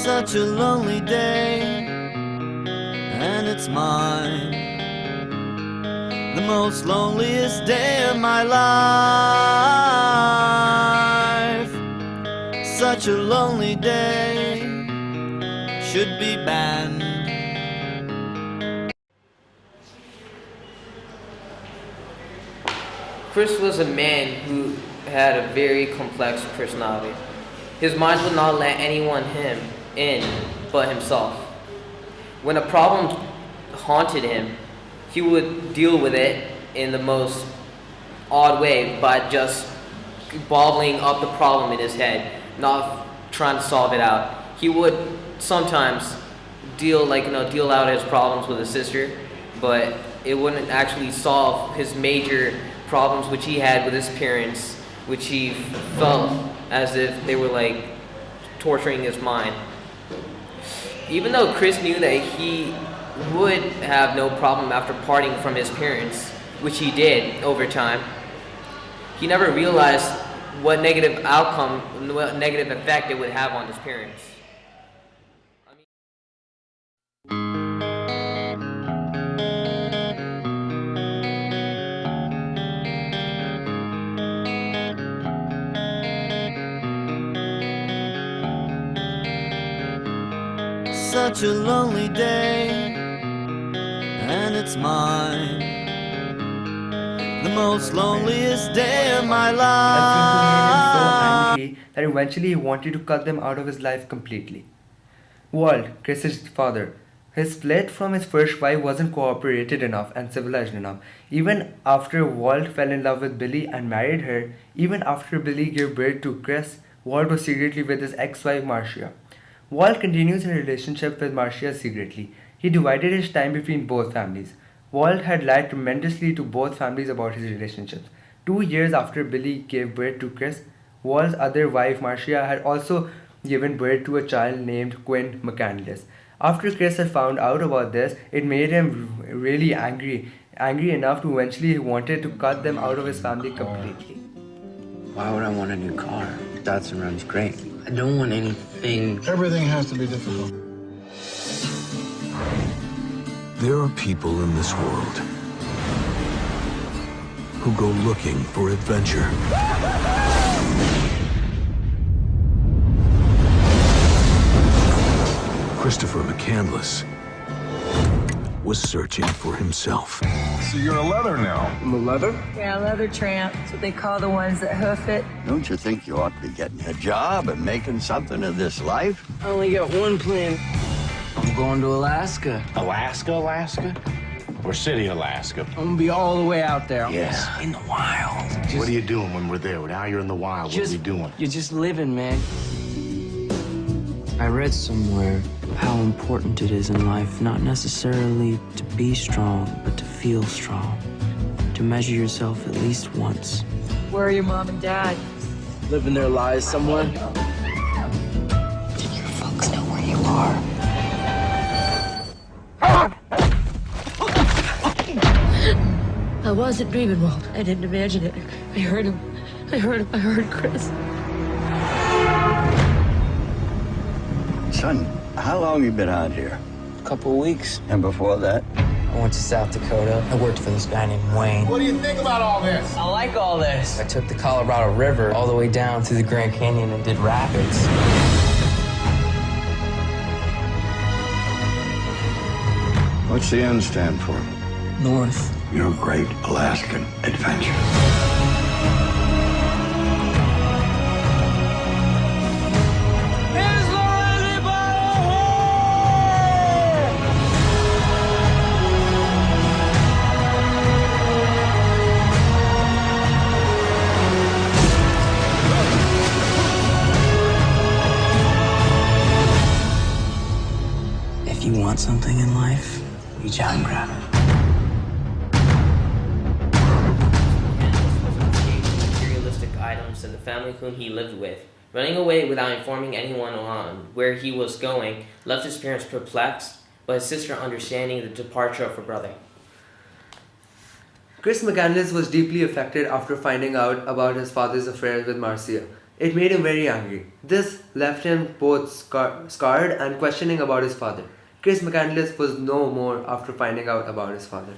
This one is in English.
Such a lonely day, and it's mine, the most loneliest day of my life. Such a lonely day should be banned. Chris was a man who had a very complex personality. His mind would not let anyone in but himself. When a problem haunted him, he would deal with it in the most odd way by just bottling up the problem in his head, not trying to solve it out. He would sometimes deal out his problems with his sister, but it wouldn't actually solve his major problems which he had with his parents, which he felt as if they were like torturing his mind. Even though Chris knew that he would have no problem after parting from his parents, which he did over time, he never realized what negative effect it would have on his parents. Such a lonely day, and it's mine, the most loneliest day of my life. That seemed to make him so angry that eventually he wanted to cut them out of his life completely. Walt, Chris's father, his split from his first wife wasn't cooperated enough and civilized enough. Even after Walt fell in love with Billy and married her, even after Billy gave birth to Chris, Walt was secretly with his ex-wife Marcia. Walt continues his relationship with Marcia secretly. He divided his time between both families. Walt had lied tremendously to both families about his relationships. 2 years after Billy gave birth to Chris, Walt's other wife Marcia had also given birth to a child named Quinn McCandless. After Chris had found out about this, it made him really angry enough to eventually he wanted to cut them out of his family completely. Why would I want a new car? Datsun runs great. I don't want anything. Everything has to be difficult. There are people in this world who go looking for adventure. Christopher McCandless was searching for himself. So you're a leather now. I'm a leather? Yeah, leather tramp. That's what they call the ones that hoof it. Don't you think you ought to be getting a job and making something of this life? I only got one plan. I'm going to Alaska. Alaska? Or City, Alaska? I'm gonna be all the way out there. Yeah. In the wild. What are you doing when we're there? Now you're in the wild. What are you doing? You're just living, man. I read somewhere how important it is in life not necessarily to be strong, but to feel strong. To measure yourself at least once. Where are your mom and dad? Living their lives somewhere. Did your folks know where you are? I wasn't dreaming, Walt. I didn't imagine it. I heard him. I heard Chris. Son, how long you been out here? A couple weeks. And before that? I went to South Dakota. I worked for this guy named Wayne. What do you think about all this? I like all this. I took the Colorado River all the way down through the Grand Canyon and did rapids. What's the N stand for? North. Your great Alaskan adventure. If you want something in life, reach out and grab it. Materialistic items and the family whom he lived with. Running away without informing anyone on where he was going left his parents perplexed, but his sister understanding the departure of her brother. Chris McCandless was deeply affected after finding out about his father's affair with Marcia. It made him very angry. This left him both scarred and questioning about his father. Chris McCandless was no more after finding out about his father.